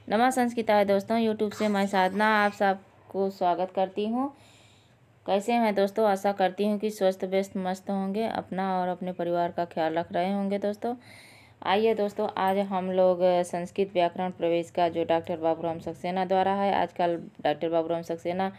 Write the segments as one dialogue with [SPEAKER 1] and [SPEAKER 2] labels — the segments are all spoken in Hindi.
[SPEAKER 1] नमः संस्कृताय दोस्तों, यूट्यूब से मैं साधना आप सबको स्वागत करती हूँ। कैसे हैं दोस्तों? आशा करती हूँ कि स्वस्थ व्यस्त मस्त होंगे, अपना और अपने परिवार का ख्याल रख रहे होंगे। दोस्तों आइए दोस्तों, आज हम लोग संस्कृत व्याकरण प्रवेश का जो डॉक्टर बाबूराम सक्सेना द्वारा है, आजकल डॉक्टर बाबूराम सक्सेना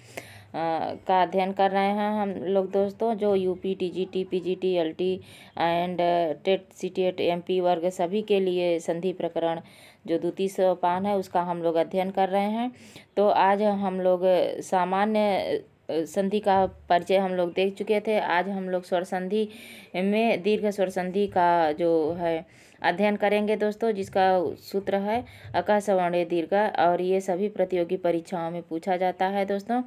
[SPEAKER 1] का अध्ययन कर रहे हैं हम लोग दोस्तों। जो UP, TGT, PGT, LT and TET, CTET, MP वर्ग सभी के लिए संधि प्रकरण जो द्वितीय सोपान है उसका हम लोग अध्ययन कर रहे हैं। तो आज हम लोग सामान्य संधि का परिचय हम लोग देख चुके थे। आज हम लोग स्वर संधि में दीर्घ स्वर संधि का जो है अध्ययन करेंगे दोस्तों, जिसका सूत्र है अकः सवर्णे दीर्घ, और ये सभी प्रतियोगी परीक्षाओं में पूछा जाता है दोस्तों।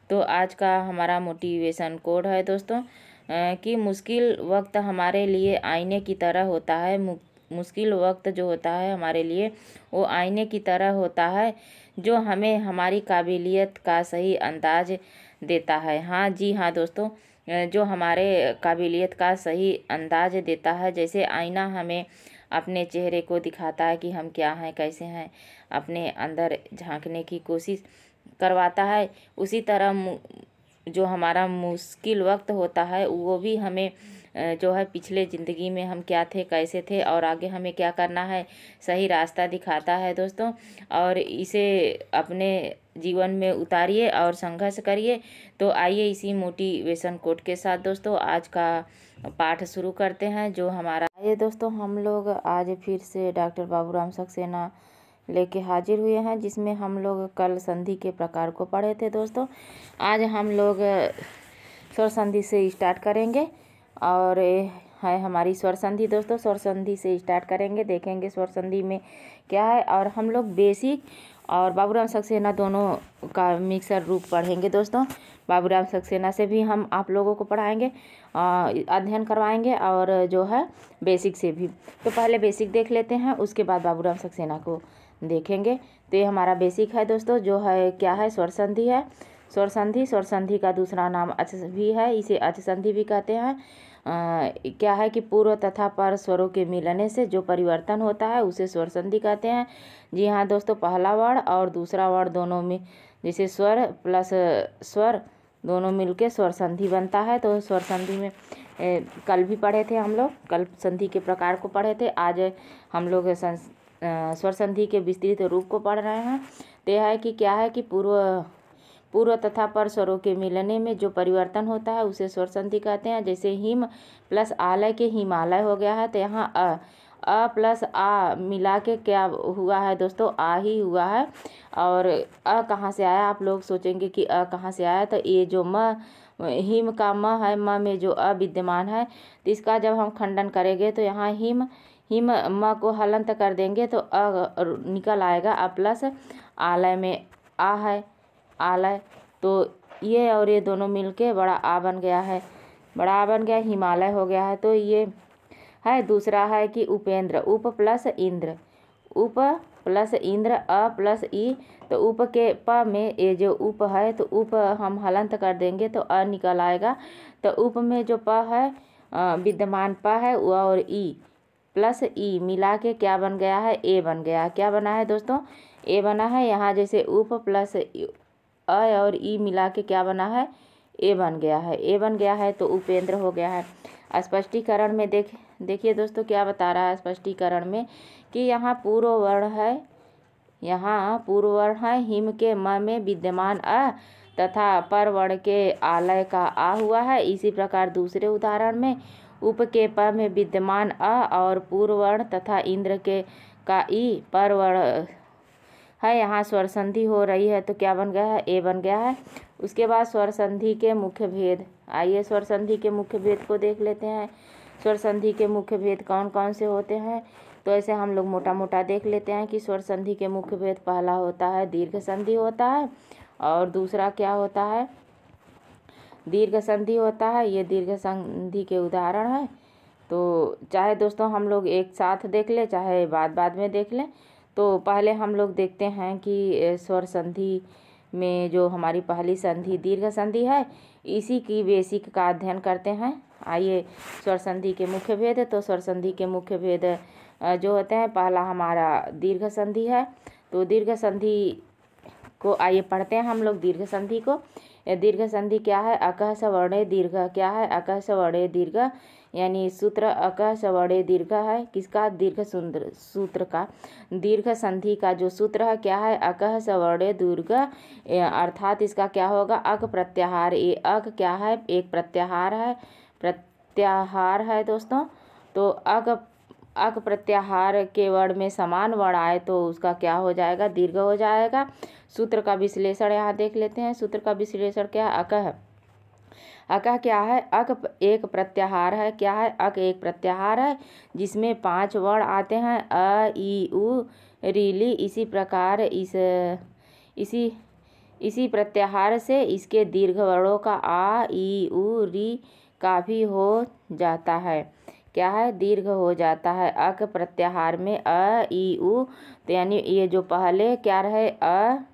[SPEAKER 1] तो आज का हमारा मोटिवेशन कोड है दोस्तों कि मुश्किल वक्त हमारे लिए आईने की तरह होता है। मुश्किल वक्त जो होता है हमारे लिए वो आईने की तरह होता है, जो हमें हमारी काबिलियत का सही अंदाज देता है। हाँ जी हाँ दोस्तों, जो हमारे काबिलियत का सही अंदाज देता है। जैसे आईना हमें अपने चेहरे को दिखाता है कि हम क्या हैं, कैसे हैं, अपने अंदर झांकने की कोशिश करवाता है, उसी तरह जो हमारा मुश्किल वक्त होता है वो भी हमें जो है पिछले ज़िंदगी में हम क्या थे, कैसे थे और आगे हमें क्या करना है, सही रास्ता दिखाता है दोस्तों। और इसे अपने जीवन में उतारिए और संघर्ष करिए। तो आइए इसी मोटिवेशन कोट के साथ दोस्तों आज का पाठ शुरू करते हैं। जो हमारा आइए दोस्तों, हम लोग आज फिर से डॉक्टर बाबूराम सक्सेना लेके हाजिर हुए हैं, जिसमें हम लोग कल संधि के प्रकार को पढ़े थे दोस्तों। आज हम लोग स्वर संधि से स्टार्ट करेंगे और है हमारी स्वर संधि दोस्तों। स्वर संधि से स्टार्ट करेंगे, देखेंगे स्वर संधि में क्या है, और हम लोग बेसिक और बाबूराम सक्सेना दोनों का मिक्सर रूप पढ़ेंगे दोस्तों। बाबूराम सक्सेना से भी हम आप लोगों को पढ़ाएंगे, अध्ययन करवाएंगे, और जो है बेसिक से भी। तो पहले बेसिक देख लेते हैं, उसके बाद बाबूराम सक्सेना को देखेंगे। तो ये हमारा बेसिक है दोस्तों, जो है क्या है, स्वर संधि है। स्वर संधि का दूसरा नाम अच भी है, इसे अच संधि भी कहते हैं। क्या है कि पूर्व तथा पर स्वरों के मिलने से जो परिवर्तन होता है उसे स्वर संधि कहते हैं। जी हाँ दोस्तों, पहला वर्ण और दूसरा वर्ण दोनों में, जैसे स्वर प्लस स्वर दोनों मिलके स्वर संधि बनता है। तो स्वर संधि में कल भी पढ़े थे हम लोग, कल संधि के प्रकार को पढ़े थे। आज हम लोग स्वर संधि के विस्तृत रूप को पढ़ रहे हैं। तो यह है कि क्या है कि पूर्व तथा पर स्वरों के मिलने में जो परिवर्तन होता है उसे स्वर संधि कहते हैं। जैसे हिम प्लस आलय के हिमालय हो गया है, तो यहाँ अ प्लस आ मिला के क्या हुआ है दोस्तों, आ ही हुआ है। और अ कहाँ से आया, आप लोग सोचेंगे कि अ कहाँ से आया, तो ये जो म हिम का म है, म में जो अ विद्यमान है, तो इसका जब हम खंडन करेंगे तो यहाँ हिम म को हलंत कर देंगे तो अ निकल आएगा। अ प्लस आलय में आ है, आलय, तो ये और ये दोनों मिलके बड़ा आ बन गया है, बड़ा आ बन गया, हिमालय हो गया है। तो ये है। दूसरा है कि उपेंद्र, उप प्लस इंद्र, उप प्लस इंद्र, अ प्लस ई, तो उप के प में ये जो उप है, तो उप हम हलंत कर देंगे तो अ निकल आएगा। तो उप में जो प है विद्यमान प है, और ई प्लस ई मिला के क्या बन गया है, ए बन गया। क्या बना है दोस्तों, ए बना है। यहाँ जैसे उप प्लस अ और ई मिला के क्या बना है, ए बन गया है, ए बन गया है, तो उपेंद्र हो गया है। स्पष्टीकरण में देखिए दोस्तों क्या बता रहा है स्पष्टीकरण में, कि यहाँ पूर्व वर्ण है, यहाँ पूर्व वर्ण है, हिम के म में विद्यमान अ तथा पर वर्ण के आलय का आ हुआ है। इसी प्रकार दूसरे उदाहरण में उप के प में विद्यमान अ और पूर्व वर्ण तथा इंद्र के का ई पर वर्ण है, यहाँ स्वर संधि हो रही है, तो क्या बन गया है, ए बन गया है। उसके बाद स्वर संधि के मुख्य भेद, आइए स्वर संधि के मुख्य भेद को देख लेते हैं। स्वर संधि के मुख्य भेद कौन कौन से होते हैं, तो ऐसे हम लोग मोटा मोटा देख लेते हैं कि स्वर संधि के मुख्य भेद पहला होता है दीर्घ संधि होता है, और दूसरा क्या होता है, दीर्घ संधि होता है। ये दीर्घ संधि के उदाहरण है। तो चाहे दोस्तों हम लोग एक साथ देख लें, चाहे बाद में देख लें। तो पहले हम लोग देखते हैं कि स्वर संधि में जो हमारी पहली संधि दीर्घ संधि है, इसी की बेसिक का अध्ययन करते हैं। आइए स्वर संधि के मुख्य भेद। तो स्वर संधि के मुख्य भेद जो होते हैं, पहला हमारा दीर्घ संधि है। तो दीर्घ संधि को आइए पढ़ते हैं हम लोग दीर्घ संधि को। दीर्घ संधि क्या है? अकः सवर्णे दीर्घ क्या है? अकः सवर्णे दीर्घ, यानी सूत्र अकः सवर्णे दीर्घ है। किसका? दीर्घ सूत्र का, दीर्घ संधि का जो सूत्र है क्या है? अकः सवर्णे दीर्घ, अर्थात इसका क्या होगा? अक प्रत्याहार। ये अक क्या है? एक प्रत्याहार है, प्रत्याहार है दोस्तों। तो अक प्रत्याहार के वर्ण में समान वर्ण आए तो उसका क्या हो जाएगा? दीर्घ हो जाएगा। सूत्र का विश्लेषण यहाँ देख लेते हैं। सूत्र का विश्लेषण क्या है? अकः, अकः क्या है? अक एक प्रत्याहार है। क्या है? अक एक प्रत्याहार है जिसमें 5 वर्ण आते हैं, अ ई उ रीली। इसी प्रकार इसी प्रत्याहार से इसके दीर्घ वर्णों का आ ई उ री का भी हो जाता है। क्या है? दीर्घ हो जाता है अक प्रत्याहार में अ ई उ। तो यानी ये जो पहले क्या रहे? अ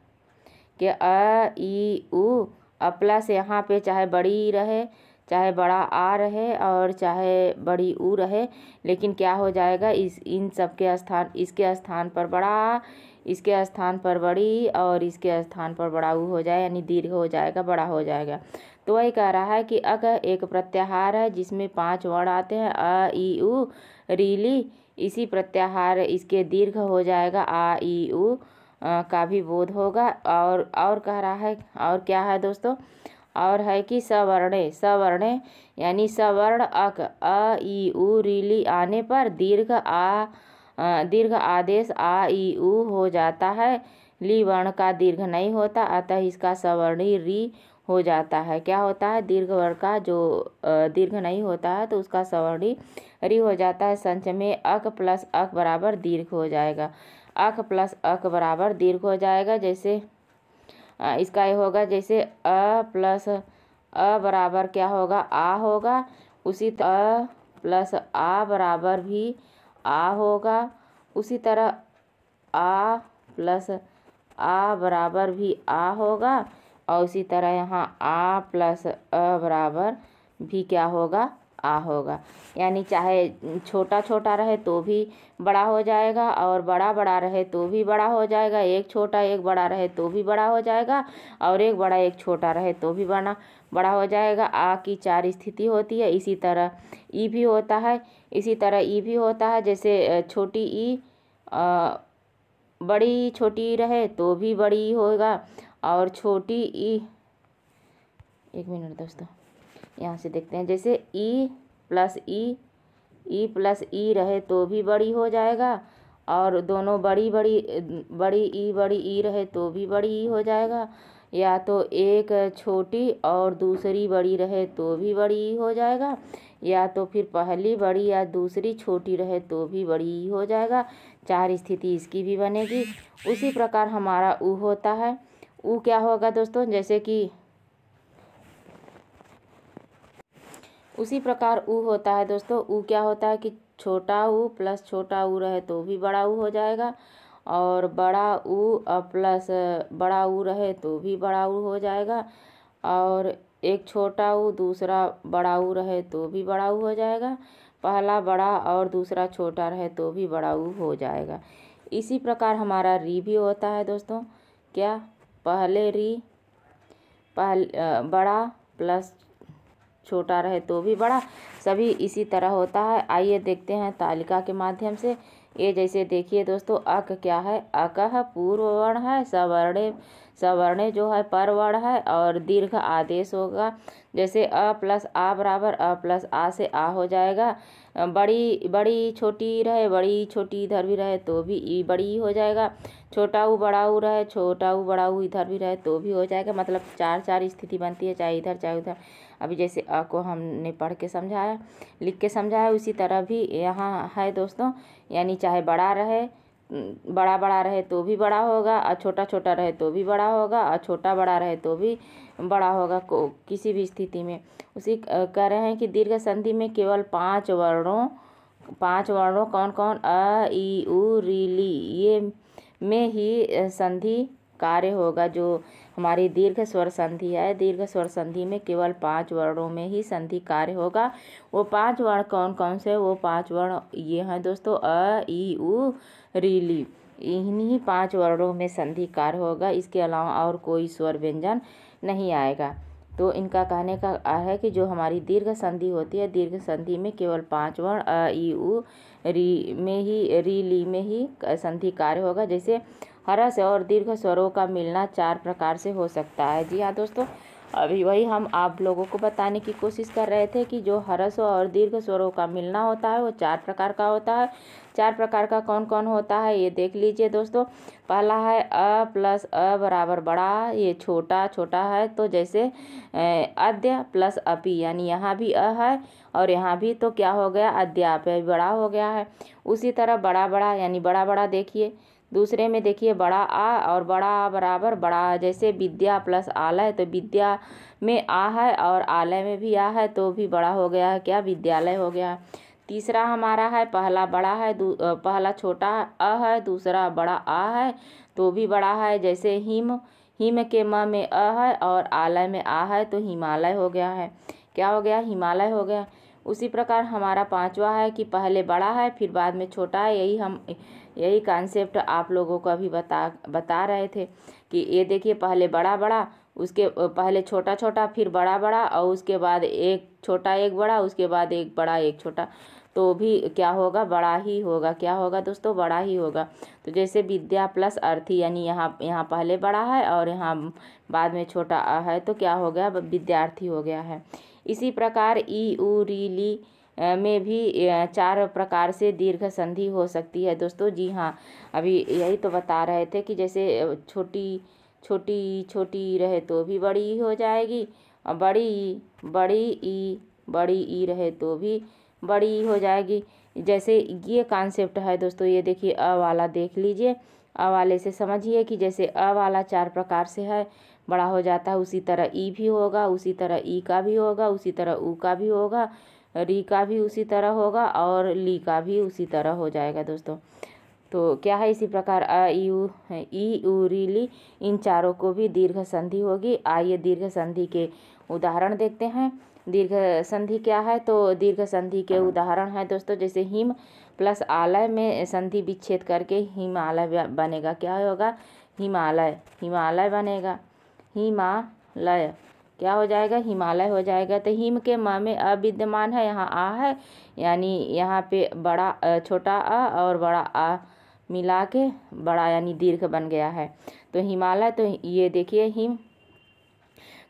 [SPEAKER 1] ई उ, प्लस यहाँ पे चाहे बड़ी रहे, चाहे बड़ा आ रहे और चाहे बड़ी ऊ रहे, लेकिन क्या हो जाएगा? इन सब के स्थान, इसके स्थान पर बड़ा, इसके स्थान पर बड़ी और इसके स्थान पर बड़ा ऊ हो जाए, यानी दीर्घ हो जाएगा, बड़ा हो जाएगा। तो वही कह रहा है कि अक एक प्रत्याहार है जिसमें 5 वर्ण आते हैं, अ ई उ रीली। इसी प्रत्याहार इसके दीर्घ हो जाएगा, आ ई उ का भी बोध होगा। और कह रहा है, और क्या है दोस्तों? और है कि सवर्णे, सवर्णे यानी सवर्ण अक अ ई उ रीली आने पर दीर्घ आदेश आ ई उ हो जाता है। ली वर्ण का दीर्घ नहीं होता, अतः इसका सवर्णी री हो जाता है। क्या होता है? दीर्घ वर्ण का जो दीर्घ नहीं होता है तो उसका सवर्णी री हो जाता है। संच में अक प्लस अक बराबर दीर्घ हो जाएगा। अक प्लस अक बराबर दीर्घ हो जाएगा। जैसे इसका ये होगा, जैसे अ प्लस अ बराबर क्या होगा? आ होगा। उसी अ प्लस आ बराबर भी आ होगा। उसी तरह आ प्लस आ बराबर भी आ होगा। और उसी तरह यहाँ आ प्लस अ बराबर भी क्या होगा? आ होगा। यानी चाहे छोटा छोटा रहे तो भी बड़ा हो जाएगा और बड़ा बड़ा रहे तो भी बड़ा हो जाएगा। एक छोटा एक बड़ा रहे तो भी बड़ा हो जाएगा और एक बड़ा एक छोटा रहे तो भी बड़ा हो जाएगा। आ की 4 स्थिति होती है। इसी तरह ई भी होता है, इसी तरह ई भी होता है। जैसे छोटी ई बड़ी छोटी रहे तो भी बड़ी होगा और छोटी ई, एक मिनट दोस्तों यहाँ से देखते हैं। जैसे ई प्लस ई रहे तो भी बड़ी हो जाएगा और दोनों बड़ी ई रहे तो भी बड़ी ई हो जाएगा। या तो एक छोटी और दूसरी बड़ी रहे तो भी बड़ी ई हो जाएगा, या तो फिर पहली बड़ी या दूसरी छोटी रहे तो भी बड़ी ई हो जाएगा। 4 स्थिति इसकी भी बनेगी। उसी प्रकार हमारा ऊ होता है। ऊ क्या होगा दोस्तों? जैसे कि उसी प्रकार ऊ होता है दोस्तों। ऊ क्या होता है कि छोटा ऊ प्लस छोटा ऊ रहे तो भी बड़ा ऊ हो जाएगा और बड़ा ऊ प्लस बड़ा ऊ रहे तो भी बड़ा ऊ हो जाएगा और एक छोटा ऊ दूसरा बड़ा ऊ रहे तो भी बड़ा ऊ हो जाएगा। पहला बड़ा और दूसरा छोटा रहे तो भी बड़ा ऊ हो जाएगा। इसी प्रकार हमारा री भी होता है दोस्तों। क्या? पहले री बड़ा प्लस छोटा रहे तो भी बड़ा, सभी इसी तरह होता है। आइए देखते हैं तालिका के माध्यम से। ये जैसे देखिए दोस्तों, अक क्या है? अकः पूर्व वर्ण है, सवर्णे जो है पर वर्ण है और दीर्घ आदेश होगा। जैसे अ प्लस आ बराबर अ प्लस आ से आ हो जाएगा। बड़ी छोटी रहे, बड़ी छोटी इधर भी रहे तो भी ई बड़ी हो जाएगा। छोटा ऊ बड़ा ऊ रहे, छोटा ऊ बड़ा ऊ इधर भी रहे तो भी हो जाएगा। मतलब 4 स्थिति बनती है, चाहे इधर चाहे उधर। अभी जैसे अ को हमने पढ़ के समझाया, लिख के समझाया, उसी तरह भी यहाँ है दोस्तों। यानी चाहे बड़ा रहे तो भी बड़ा होगा और छोटा छोटा रहे तो भी बड़ा होगा और छोटा बड़ा रहे तो भी बड़ा होगा किसी भी स्थिति में। उसी कह रहे हैं कि दीर्घ संधि में केवल 5 वर्णों कौन कौन? अ ई उ री ली, ये में ही संधि कार्य होगा। जो हमारी दीर्घ स्वर संधि है, दीर्घ स्वर संधि में केवल 5 वर्णों में ही संधि कार्य होगा। वो 5 वर्ण कौन कौन से? वो 5 वर्ण ये हैं दोस्तों, अ ई उ री ली। इन्हीं 5 वर्णों में संधि कार्य होगा, इसके अलावा और कोई स्वर व्यंजन नहीं आएगा। तो इनका कहने का है कि जो हमारी दीर्घ संधि होती है, दीर्घ संधि में केवल 5 वर्ण अ ई उ री में ही री ली में ही संधि कार्य होगा। जैसे हरस और दीर्घ स्वरों का मिलना 4 प्रकार से हो सकता है। जी हाँ दोस्तों, अभी वही हम आप लोगों को बताने की कोशिश कर रहे थे कि जो हरस और दीर्घ स्वरों का मिलना होता है वो 4 प्रकार का होता है। 4 प्रकार का कौन कौन होता है ये देख लीजिए दोस्तों। पहला है अ प्लस अ बराबर बड़ा, ये छोटा छोटा है। तो जैसे अद्य प्लस अपि, यानी यहाँ भी अ है और यहाँ भी, तो क्या हो गया, अद्यापय बड़ा हो गया है। उसी तरह बड़ा बड़ा यानी बड़ा बड़ा देखिए। दूसरे में देखिए बड़ा आ और बड़ा आ बराबर बड़ा, जैसे विद्या प्लस आलय, तो विद्या में आ है और आलय में भी आ है, तो भी बड़ा हो गया है, क्या, विद्यालय हो गया है। तीसरा हमारा है पहला बड़ा है, पहला छोटा अ है, दूसरा बड़ा आ है, तो भी बड़ा है। जैसे हिम, हिम के म में अ है और आलय में आ है, तो हिमालय हो गया है, क्या हो गया, हिमालय हो गया। उसी प्रकार हमारा 5वां है कि पहले बड़ा है फिर बाद में छोटा है। यही कॉन्सेप्ट आप लोगों को अभी बता रहे थे कि ये देखिए पहले बड़ा बड़ा, उसके पहले छोटा छोटा, फिर बड़ा बड़ा, और उसके बाद एक छोटा एक बड़ा, उसके बाद एक बड़ा एक छोटा, तो भी क्या होगा, बड़ा ही होगा। क्या होगा दोस्तों, बड़ा ही होगा। तो जैसे विद्या प्लस अर्थी, यानी यहाँ पहले बड़ा है और यहाँ बाद में छोटा अ है, तो क्या हो गया, विद्यार्थी हो गया है। इसी प्रकार ई उ री ली में भी 4 प्रकार से दीर्घ संधि हो सकती है दोस्तों। जी हाँ, अभी यही तो बता रहे थे कि जैसे छोटी छोटी छोटी रहे तो भी बड़ी ई हो जाएगी, और बड़ी ई रहे तो भी बड़ी ई हो जाएगी। जैसे ये कॉन्सेप्ट है दोस्तों, ये देखिए अ वाला देख लीजिए। अ वाले से समझिए कि जैसे अ वाला 4 प्रकार से है, बड़ा हो जाता है, उसी तरह ई भी होगा, उसी तरह ई का भी होगा, उसी तरह ऊ का भी होगा, री का भी उसी तरह होगा, और ली का भी उसी तरह हो जाएगा दोस्तों। तो क्या है, इसी प्रकार अ ई उ री ली, इन चारों को भी दीर्घ संधि होगी। आइए दीर्घ संधि के उदाहरण देखते हैं। दीर्घ संधि क्या है, तो दीर्घ संधि के उदाहरण है दोस्तों, जैसे हिम प्लस आलय में संधि विच्छेद करके हिमालय बनेगा, क्या होगा, हिमालय, हिमालय बनेगा, हिमालय क्या हो जाएगा, हिमालय हो जाएगा। तो हिम के म में अ विद्यमान है, यहाँ आ है, यानी यहाँ पे बड़ा छोटा अ और बड़ा आ मिला के बड़ा यानी दीर्घ बन गया है। तो हिमालय, तो ये देखिए हिम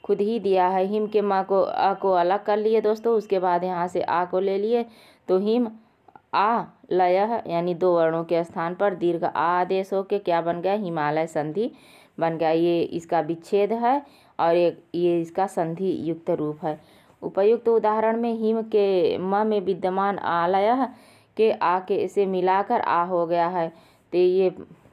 [SPEAKER 1] खुद ही दिया है, हिम के माँ को अ को अलग कर लिए दोस्तों, उसके बाद यहाँ से आ को ले लिए, तो हिम आ लय यानी 2 वर्णों के स्थान पर दीर्घ आ आदेश होके क्या बन गया, हिमालय संधि बन गया। ये इसका विच्छेद है और ये इसका संधि युक्त रूप है। उपयुक्त उदाहरण में हिम के म में विद्यमान आलय के आ के से मिलाकर आ हो गया है। तो ये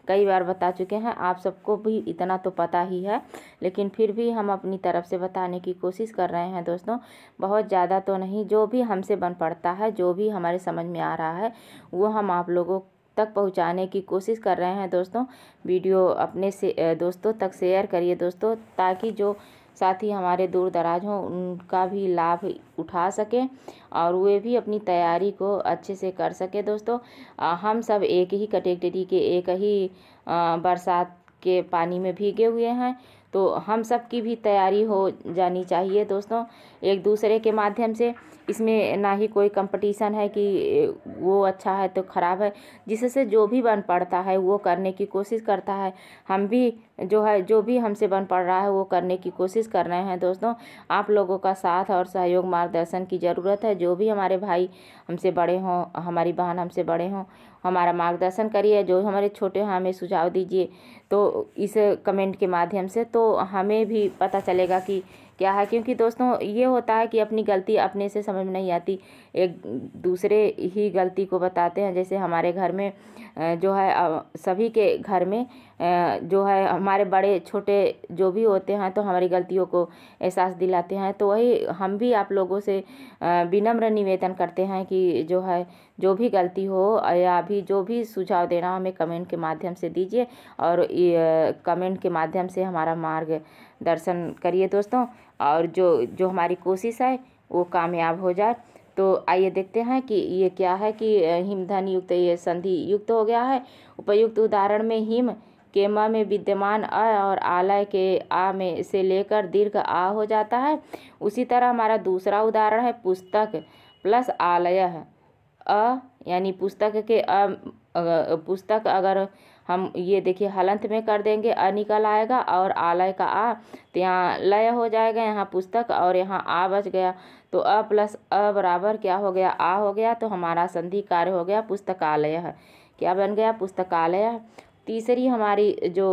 [SPEAKER 1] कई बार बता चुके हैं, आप सबको भी इतना तो पता ही है, लेकिन फिर भी हम अपनी तरफ से बताने की कोशिश कर रहे हैं दोस्तों। बहुत ज़्यादा तो नहीं, जो भी हमसे बन पड़ता है, जो भी हमारे समझ में आ रहा है, वो हम आप लोगों तक पहुंचाने की कोशिश कर रहे हैं दोस्तों। वीडियो अपने से दोस्तों तक शेयर करिए दोस्तों, ताकि जो साथी हमारे दूर दराज हों उनका भी लाभ उठा सकें और वे भी अपनी तैयारी को अच्छे से कर सके दोस्तों। हम सब एक ही कैटेगरी के, एक ही बरसात के पानी में भीगे हुए हैं, तो हम सब की भी तैयारी हो जानी चाहिए दोस्तों, एक दूसरे के माध्यम से। इसमें ना ही कोई कंपटीशन है कि वो अच्छा है तो ख़राब है, जिससे जो भी बन पड़ता है वो करने की कोशिश करता है। हम भी जो भी हमसे बन पड़ रहा है वो करने की कोशिश कर रहे हैं दोस्तों। आप लोगों का साथ और सहयोग, मार्गदर्शन की ज़रूरत है। जो भी हमारे भाई हमसे बड़े हों, हमारी बहन हमसे बड़े हों, हमारा मार्गदर्शन करिए। जो हमारे छोटे हैं हमें सुझाव दीजिए, तो इस कमेंट के माध्यम से, तो हमें भी पता चलेगा कि क्या है। क्योंकि दोस्तों ये होता है कि अपनी गलती अपने से समझ में नहीं आती, एक दूसरे ही गलती को बताते हैं। जैसे हमारे घर में जो है, सभी के घर में जो है, हमारे बड़े छोटे जो भी होते हैं तो हमारी गलतियों को एहसास दिलाते हैं। तो वही हम भी आप लोगों से विनम्र निवेदन करते हैं कि जो है, जो भी गलती हो या भी जो भी सुझाव देना हमें कमेंट के माध्यम से दीजिए, और कमेंट के माध्यम से हमारा मार्गदर्शन करिए दोस्तों, और जो हमारी कोशिश है वो कामयाब हो जाए। तो आइए देखते हैं कि ये क्या है कि हिम ध्वनि युक्त ये संधि युक्त हो गया है। उपयुक्त उदाहरण में हिम के म में विद्यमान अ और आलय के आ में से लेकर दीर्घ आ हो जाता है। उसी तरह हमारा दूसरा उदाहरण है पुस्तक प्लस आलय अ, यानी पुस्तक के पुस्तक अगर हम ये देखिए हलंत में कर देंगे अ निकल आएगा और आलय का आ, तो यहाँ लय हो जाएगा, यहाँ पुस्तक और यहाँ आ बच गया, तो अ प्लस अ बराबर क्या हो गया, आ हो गया। तो हमारा संधि कार्य हो गया पुस्तकालय। क्या बन गया, पुस्तकालय। तीसरी हमारी जो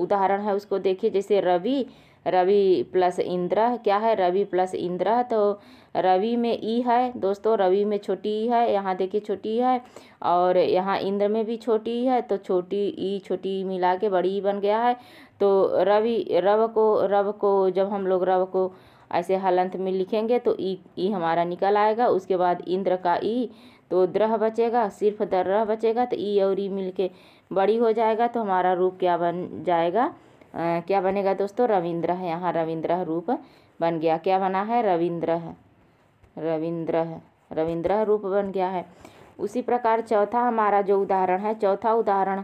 [SPEAKER 1] उदाहरण है उसको देखिए, जैसे रवि, रवि प्लस इंद्र, क्या है रवि प्लस इंद्र, तो रवि में ई है दोस्तों, रवि में छोटी ई है, यहाँ देखिए छोटी ई है और यहाँ इंद्र में भी छोटी ई है, तो छोटी ई छोटी ई मिला के बड़ी ई बन गया है। तो रवि रव को जब हम लोग रव को ऐसे हलंत में लिखेंगे तो ई हमारा निकल आएगा। उसके बाद इंद्र का ई, तो द्रह बचेगा, सिर्फ दर्रह बचेगा, तो ई और ई मिल के बड़ी हो जाएगा। तो हमारा रूप क्या बन जाएगा, क्या बनेगा दोस्तों, रविंद्र है। यहाँ रविंद्र रूप बन गया। क्या बना है, रविंद्र, रविंद्र, रविंद्र रूप बन गया है। उसी प्रकार चौथा हमारा जो उदाहरण है, चौथा उदाहरण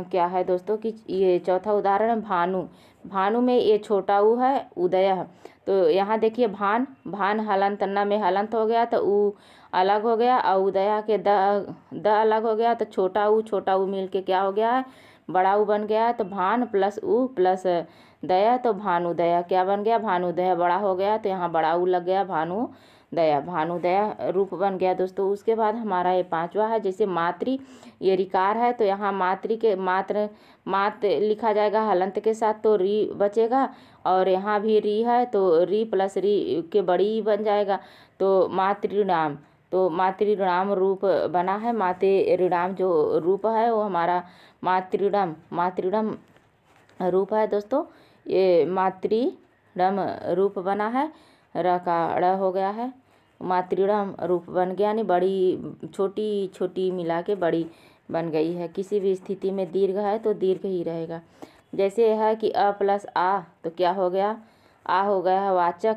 [SPEAKER 1] क्या है दोस्तों कि ये चौथा उदाहरण है भानु। भानु में ये छोटा ऊ है, उदय, तो यहाँ देखिए भान, भान हलंत न में हलंत हो गया तो ऊ अलग हो गया और उदया के द अलग हो गया, तो छोटा ऊ मिल के क्या हो गया है, बड़ा ऊ बन गया। तो भान प्लस ऊ प्लस दया, तो भानुदया क्या बन गया, भानुदया बड़ा हो गया, तो यहाँ बड़ा ऊ लग गया, भानुदया, भानुदया रूप बन गया दोस्तों। उसके बाद हमारा ये पांचवा है, जैसे मातृ, ये रिकार है, तो यहाँ मातृ के मात लिखा जाएगा हलंत के साथ, तो री बचेगा और यहाँ भी री है, तो री प्लस री के बड़ी बन जाएगा, तो मातृणाम, तो मातृणाम रूप बना है। मातृणाम जो रूप है वो हमारा मातृणम रूप है दोस्तों। ये मातृणम रूप बना है, र का ड़ हो गया है, मातृणम रूप बन गया, यानी बड़ी छोटी छोटी मिला के बड़ी बन गई है। किसी भी स्थिति में दीर्घ है तो दीर्घ ही रहेगा। जैसे है कि अ प्लस आ, तो क्या हो गया, आ हो गया वाचक,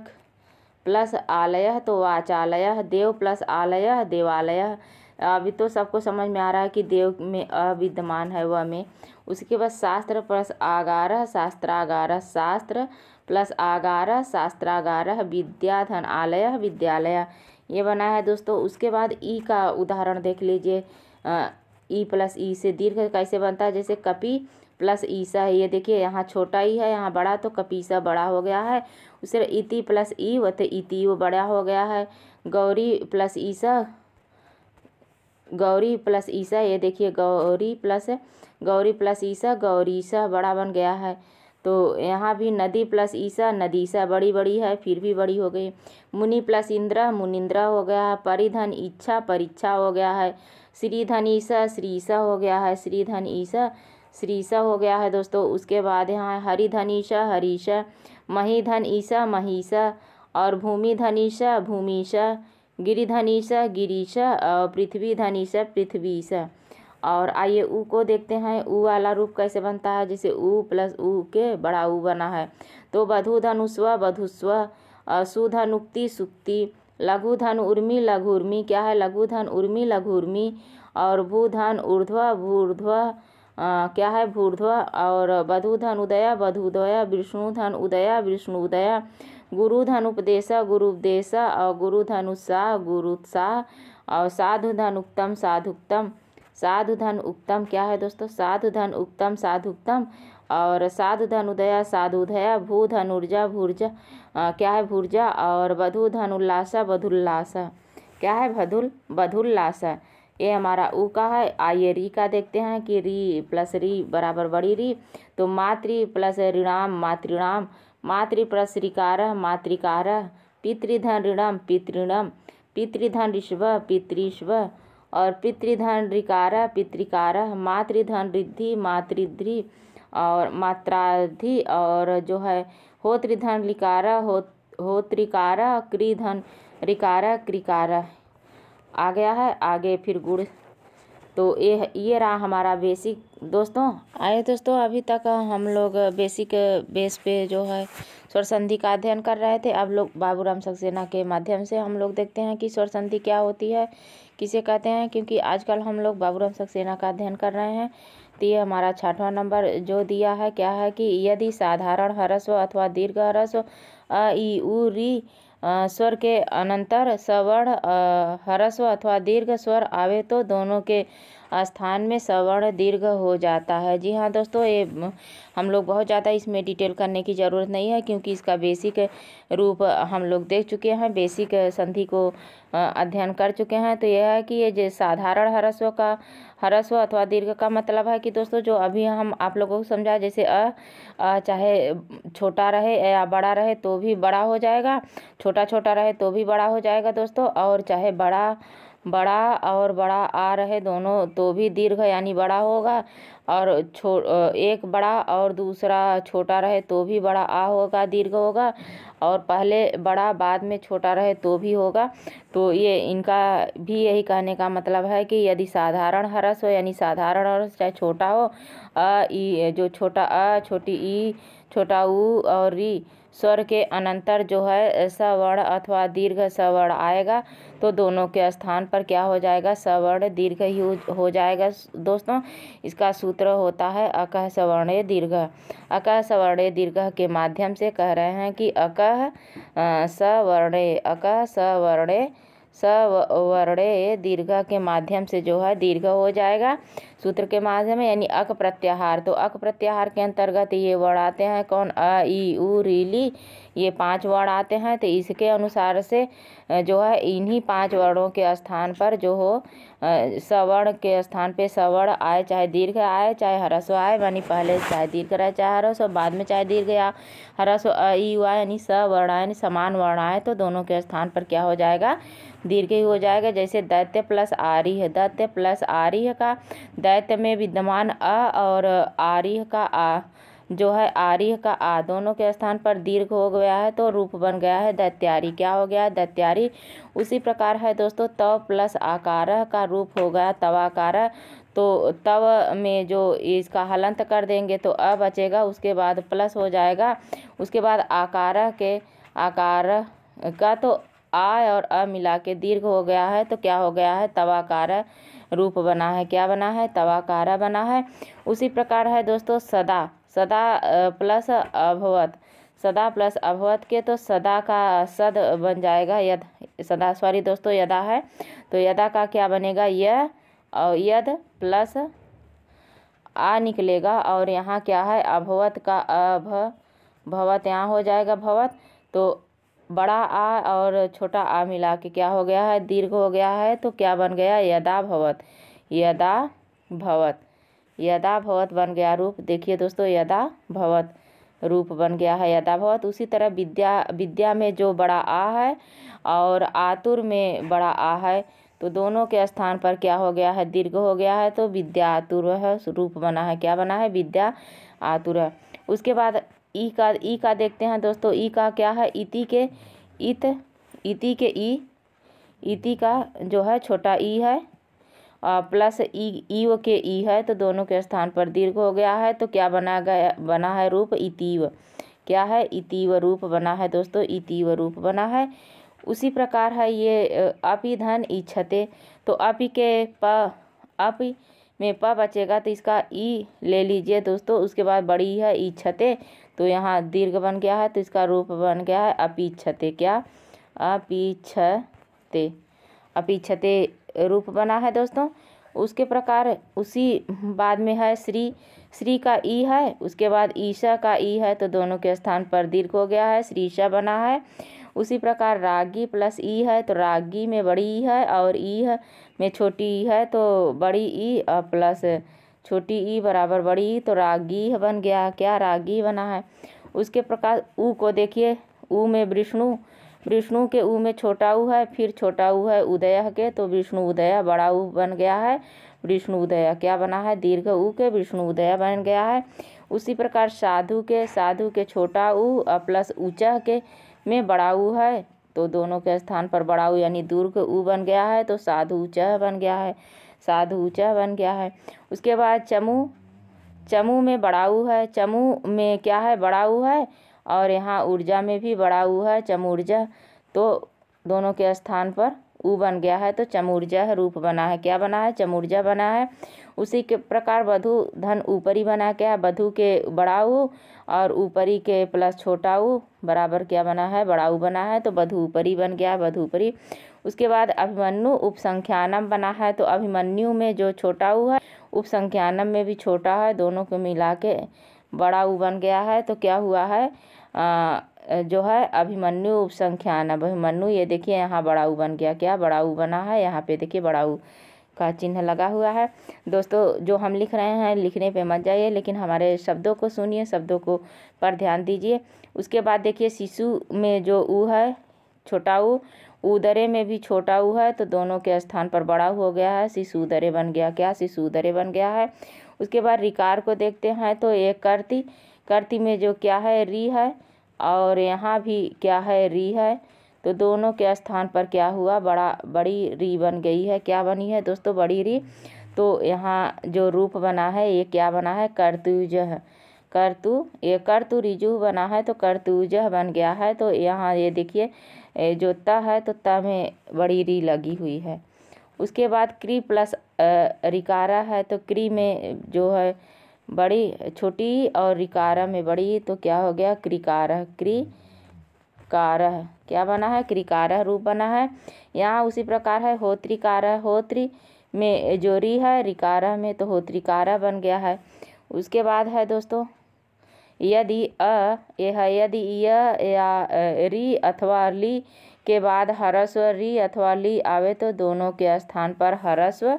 [SPEAKER 1] प्लस आलय तो वाचालय, देव प्लस आलय देवालय। अभी तो सबको समझ में आ रहा है कि देव में अविद्यमान है वह में। उसके बाद शास्त्र प्लस आगारह शास्त्रागारह, शास्त्र प्लस आगारह शास्त्रागारह, विद्या धन आलय विद्यालय, ये बना है दोस्तों। उसके बाद ई का उदाहरण देख लीजिए, ई प्लस ई से दीर्घ कैसे बनता है, जैसे कपि प्लस ईसा है, ये देखिए यहाँ छोटा ई है, यहाँ बड़ा, तो कपीसा बड़ा हो गया है। उससे इति प्लस ई व तो इति वो बड़ा हो गया है। गौरी प्लस ईसा, गौरी प्लस ईसा, ये देखिए गौरी प्लस ईसा, गौरीसा बड़ा बन गया है। तो यहाँ भी नदी प्लस ईसा, नदीसा बड़ी बड़ी है, फिर भी बड़ी हो गई। मुनि प्लस इंद्र, मुनिंद्रा हो गया है। परिधन इच्छा, परीक्षा हो गया है। श्रीधन ईसा, श्रीसा हो गया है। श्रीधन ईसा, श्रीसा हो गया है दोस्तों। उसके बाद यहाँ हरिधन ईसा, हरीशा, महीधन ईसा, महीसा, और भूमि धनीशा, भूमिशा, गिरिधनीशा, गिरीशा, और पृथ्वी धनीशा, पृथ्वीशा। और आइए ऊ को देखते हैं, ऊ वाला रूप कैसे बनता है, जैसे ऊ प्लस ऊ के बड़ा ऊ बना है। तो बधु धनुस्व, बधुस्व, सुधन उक्ति, सुक्ति, लघु धन उर्मी, लघुर्मी, क्या है लघु धन उर्मी, लघुर्मी, और भूधन ऊर्ध्व, भूर्ध्व, क्या है भूर्ध्व, और बधुधन उदया, बधुदया, विष्णुधन उदया, विष्णुदया, गुरुधन उपदेशा, गुरुपदेशा, और गुरुधन उत्साह, गुरुत्साह, और साधुधन उक्तम, साधुक्तम, साधुधन उक्तम, क्या है दोस्तों साधुधन उक्तम, साधुक्तम, और साधुधन उदया, साधुदया, भूधन ऊर्जा, भूर्जा, क्या है भूर्जा, और बधुधन उल्लासा, बधुल्लासा, क्या है बधुल्लासा। ये हमारा ऊ का है। आइए री का देखते हैं कि री प्लस री बराबर बड़ी री, तो मातृ प्लस ऋणाम, मातृणाम, मातृ प्लस ऋकारः, मातृकारः, पितृधन ऋणम, पितृणम, पितृधन ऋषभ, पितृष्व, और पितृधन ऋकारः, पितृकारः, मातृधन रिद्धि, मातृध्रि, और मात्राधि, और जो है होतृधन लिकारः, होत्रिकारः, कृधन ऋकारः, कृकारः। आ गया है। आगे फिर गुण, तो ये रहा हमारा बेसिक दोस्तों आए दोस्तों, अभी तक हम लोग बेसिक बेस पे जो है स्वर संधि का अध्ययन कर रहे थे। अब लोग बाबूराम सक्सेना के माध्यम से हम लोग देखते हैं कि स्वर संधि क्या होती है, किसे कहते हैं। क्योंकि आजकल हम लोग बाबूराम सक्सेना का अध्ययन कर रहे हैं। तो ये हमारा 6वां नंबर जो दिया है क्या है कि यदि साधारण ह्रस्व अथवा दीर्घ ह्रस्व अ ई उ री स्वर के अनंतर सवर्ण ह्रस्व अथवा दीर्घ स्वर आवे तो दोनों के स्थान में सवर्ण दीर्घ हो जाता है। जी हाँ दोस्तों, ये हम लोग बहुत ज़्यादा इसमें डिटेल करने की ज़रूरत नहीं है, क्योंकि इसका बेसिक रूप हम लोग देख चुके हैं, बेसिक संधि को अध्ययन कर चुके हैं। तो यह है कि ये जो साधारण ह्रस्व अथवा दीर्घ का मतलब है कि दोस्तों जो अभी हम आप लोगों को समझा, जैसे चाहे छोटा रहे या बड़ा रहे तो भी बड़ा हो जाएगा, छोटा छोटा रहे तो भी बड़ा हो जाएगा दोस्तों, और चाहे बड़ा और बड़ा आ रहे दोनों तो भी दीर्घ यानी बड़ा होगा, और एक बड़ा और दूसरा छोटा रहे तो भी बड़ा आ होगा, दीर्घ होगा, और पहले बड़ा बाद में छोटा रहे तो भी होगा। तो ये इनका भी यही कहने का मतलब है कि यदि साधारण ह्रस्व यानी साधारण ह्रस्व चाहे छोटा हो, ई जो छोटा छोटी ई छोटा ऊ और री स्वर के अनंतर जो है सवर्ण अथवा दीर्घ सवर्ण आएगा तो दोनों के स्थान पर क्या हो जाएगा, सवर्ण दीर्घ ही हो जाएगा दोस्तों। इसका सूत्र होता है अकः सवर्णे दीर्घ। अकः सवर्णे दीर्घ के माध्यम से कह रहे हैं कि अकः सवर्णे दीर्घ के माध्यम से जो है दीर्घ हो जाएगा सूत्र के माध्यम, यानी अक प्रत्याहार। तो अक प्रत्याहार के अंतर्गत ये वर्ण आते हैं कौन, अ ई उ री ली, ये 5 वर्ण आते हैं। तो इसके अनुसार से जो है इन्हीं 5 वर्णों के स्थान पर जो हो सवर्ण के स्थान पे सवर्ण आए, चाहे दीर्घ आए चाहे ह्रस्व आए, यानी पहले चाहे दीर्घ रहे चाहे ह्रस्व, बाद में चाहे दीर्घ या ह्रस्व अ ई उ आए यानी सवर्ण आए, यानी समान वर्ण आए, तो दोनों के स्थान पर क्या हो जाएगा, दीर्घ ही हो जाएगा। जैसे दैत्य प्लस आरिह, दैत्य प्लस आरिह का दैत्य में विद्यमान अ और आरिह का आ जो है आरिह का आ दोनों के स्थान पर दीर्घ हो गया है, तो रूप बन गया है दैत्यारी। क्या हो गया है, दैत्यारी। उसी प्रकार है दोस्तों तव प्लस आकारः का रूप हो गया तवाकारः। तो तव में जो इसका हलंत कर देंगे तो अ बचेगा, उसके बाद प्लस हो जाएगा, उसके बाद आकारः के आकार का तो आ और अ मिला के दीर्घ हो गया है, तो क्या हो गया है, तवाकारः रूप बना है। क्या बना है, तवाकारः बना है। उसी प्रकार है दोस्तों सदा प्लस अभवत, सदा प्लस अभवत के तो सदा का सद बन जाएगा, यद सदा सॉरी दोस्तों यदा है, तो यदा का क्या बनेगा, य और यद प्लस आ निकलेगा, और यहाँ क्या है अभवत का भवत यहाँ हो जाएगा भवत। तो बड़ा आ और छोटा आ मिला के क्या हो गया है, दीर्घ हो गया है, तो क्या बन गया, यदा भवत, यदा भवत, यदा भवत बन गया रूप। देखिए दोस्तों यदा भवत रूप बन गया है यदा भवत। उसी तरह विद्या में जो बड़ा आ है और आतुर में बड़ा आ है, तो दोनों के स्थान पर क्या हो गया है, दीर्घ हो गया है, तो विद्या आतुर है रूप बना है। क्या बना है, विद्या आतुर है। उसके बाद ई का देखते हैं दोस्तों। ई का क्या है, इति के इत, इति के इति का जो है छोटा ई है प्लस ई ओ के ई है, तो दोनों के स्थान पर दीर्घ हो गया है, तो क्या बना है रूप इतीव। क्या है, इतीव रूप बना है दोस्तों, इतीव रूप बना है। उसी प्रकार है ये अपि धन इच्छते, तो अपि के अपि में प बचेगा, तो इसका ई ले लीजिए दोस्तों। उसके बाद बड़ी है इच्छते, तो यहाँ दीर्घ बन गया है, तो इसका रूप बन गया है अपीच्छते। क्या, अपीच्छते, अपीच्छते रूप बना है दोस्तों। उसके प्रकार उसी बाद में है श्री का ई है, उसके बाद ईशा का ई है, तो दोनों के स्थान पर दीर्घ हो गया है, श्रीशा बना है। उसी प्रकार रागी प्लस ई है, तो रागी में बड़ी ई है और ई है में छोटी ई है, तो बड़ी ई प्लस छोटी ई बराबर बड़ी ई, तो रागी बन गया। क्या, रागी बना है। उसके प्रकार ऊ को देखिए, ऊ में विष्णु के ऊ में छोटा ऊ है, फिर छोटा ऊ है उदय के, तो विष्णु उदय बड़ा ऊ बन गया है, विष्णु उदय। क्या बना है, दीर्घ ऊ के विष्णु उदय बन गया है। उसी प्रकार साधु के छोटा ऊ प्लस ऊंचा के में बड़ा ऊ है, तो दोनों के स्थान पर बड़ा ऊ यानी दीर्घ ऊ बन गया है, तो साधु ऊंचा बन गया है, साधु ऊंचा बन गया है। उसके बाद चमू में बड़ा ऊ है, चमू में क्या है, बड़ा ऊ है, और यहाँ ऊर्जा में भी बड़ा ऊ है, चमूर्जा। तो दोनों के स्थान पर ऊ बन गया है, तो चमूर्जा रूप बना है। क्या बना है, चमूर्जा बना है। उसी के प्रकार वधु धन ऊपरी बना, क्या, वधु के बड़ा ऊ और ऊपरी के प्लस छोटा ऊ बराबर क्या बना है, बड़ा ऊ बना है। तो वधु ऊपरी बन गया, वधु ऊपरी। उसके बाद अभिमन्यु उपसंख्यानम बना है, तो अभिमन्यु में जो छोटा ऊ है उपसंख्यानम में भी छोटा है, दोनों को मिला के बड़ा ऊ बन गया है। तो क्या हुआ है, जो है अभिमन्यु उपसंख्यानम, अभिमन्यु, ये देखिए यहाँ बड़ा ऊ बन गया, क्या, बड़ा ऊ बना है। यहाँ पे देखिए बड़ा ऊ का चिन्ह लगा हुआ है। दोस्तों जो हम लिख रहे हैं लिखने पे मत जाइए, लेकिन हमारे शब्दों को सुनिए, शब्दों को पर ध्यान दीजिए। उसके बाद देखिए शिशु में जो ऊ है छोटा ऊ, उदरे में भी छोटा ऊ है, तो दोनों के स्थान पर बड़ा हो गया है, शिशु उदरे बन गया, क्या, शिशु उदरे बन गया है। उसके बाद रिकार को देखते हैं, तो एक कर्ती, कर्ती में जो क्या है, री है, और यहाँ भी क्या है, री है। तो दोनों के स्थान पर क्या हुआ, बड़ी री बन गई है। क्या बनी है दोस्तों, बड़ी री। तो यहाँ जो रूप बना है ये क्या बना है, कर्तुजह, कर्तु, ये कर्तु रिजु बना है, तो कर्तुजह बन गया है। तो यहाँ ये देखिए जो त है, तो त में बड़ी री लगी हुई है। उसके बाद क्री प्लस रिकारा है, तो क्री में जो है बड़ी छोटी और रिकारा में बड़ी, तो क्या हो गया, क्रिकारह, क्रिकारह क्या बना है, क्रिकारह रूप बना है। यहाँ उसी प्रकार है होत्रिकारह, होत्री में जो री है रिकारह में, तो होत्रिकारह बन गया है। उसके बाद है दोस्तों यदि यदि या री अथवा ली के बाद ह्रस्व री अथवा ली आवे, तो दोनों के स्थान पर ह्रस्व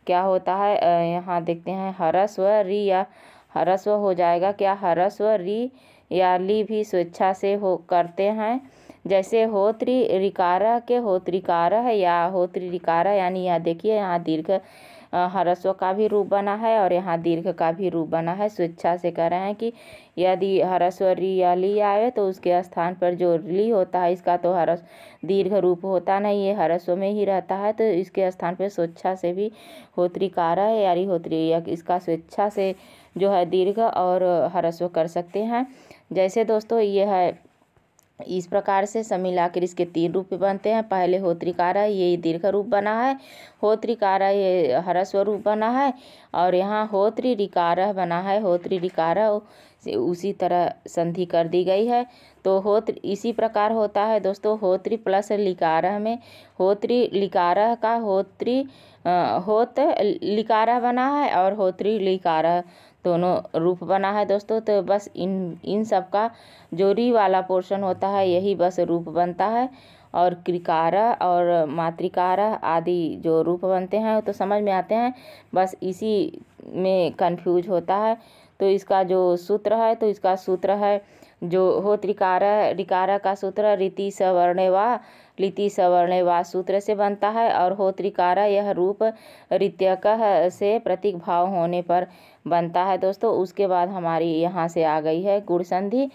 [SPEAKER 1] क्या होता है, यहाँ देखते हैं ह्रस्व री या ह्रस्व हो जाएगा, क्या, ह्रस्व री या ली भी स्वेच्छा से हो करते हैं। जैसे होत्री रिकारह के होत्रिकारह या होत्री रिकारह, यानी यहाँ देखिए यहाँ दीर्घ ह्रस्व का भी रूप बना है और यहाँ दीर्घ का भी रूप बना है। स्वेच्छा से कह रहे हैं कि यदि ह्रस्व री या ली आए तो उसके स्थान पर जो ली होता है इसका तो ह्रस्व दीर्घ रूप होता नहीं, ये ह्रस्व में ही रहता है, तो इसके स्थान पर स्वेच्छा से भी होत्रिकारह यानी होत्री या इसका स्वेच्छा से जो है दीर्घ और ह्रस्व कर सकते हैं। जैसे दोस्तों ये है, इस प्रकार से सब मिलाकर इसके 3 रूप बनते हैं। पहले होत्रिकारह, ये दीर्घ रूप बना है, होत्रिकारह ये ह्रस्व रूप बना है, और यहाँ होत्री रिकारह बना है, होत्री रिकारह से उसी तरह संधि कर दी गई है। तो होत्र इसी प्रकार होता है दोस्तों, होत्री प्लस लिकारह में होत्री लिकारह का होत्री होत लिकारह बना है और होत्री लिकारह दोनों रूप बना है दोस्तों। तो बस इन सब का जो री वाला पोर्शन होता है यही बस रूप बनता है, और क्रिकारह और मातृकारह आदि जो रूप बनते हैं तो समझ में आते हैं, बस इसी में कंफ्यूज होता है। तो इसका जो सूत्र है, तो इसका सूत्र है जो होत्रिकारह रिकारह का सूत्र रीति सवर्णे वा, लिति सवर्णे वा सूत्र से बनता है, और होत्रिकारह यह रूप रीत्यकः से प्रतीक भाव होने पर बनता है दोस्तों। उसके बाद हमारी यहाँ से आ गई है गुण संधि,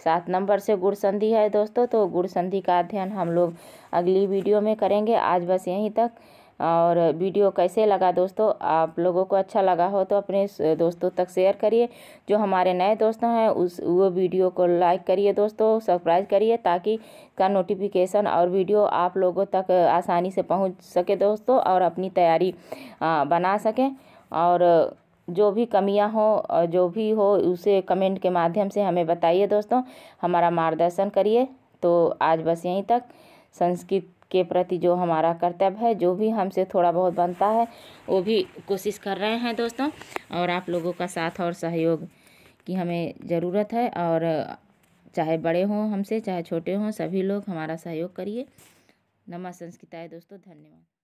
[SPEAKER 1] 7 नंबर से गुण संधि है दोस्तों। तो गुण संधि का अध्ययन हम लोग अगली वीडियो में करेंगे। आज बस यहीं तक। और वीडियो कैसे लगा दोस्तों, आप लोगों को अच्छा लगा हो तो अपने दोस्तों तक शेयर करिए। जो हमारे नए दोस्त हैं वो वीडियो को लाइक करिए दोस्तों, सब्सक्राइब करिए, ताकि का नोटिफिकेशन और वीडियो आप लोगों तक आसानी से पहुंच सके दोस्तों, और अपनी तैयारी बना सकें। और जो भी कमियां हो, जो भी हो, उसे कमेंट के माध्यम से हमें बताइए दोस्तों, हमारा मार्गदर्शन करिए। तो आज बस यहीं तक। संस्कृत के प्रति जो हमारा कर्तव्य है, जो भी हमसे थोड़ा बहुत बनता है, वो भी कोशिश कर रहे हैं दोस्तों, और आप लोगों का साथ और सहयोग की हमें ज़रूरत है। और चाहे बड़े हों हमसे, चाहे छोटे हों, सभी लोग हमारा सहयोग करिए। नमः संस्कृताय दोस्तों, धन्यवाद।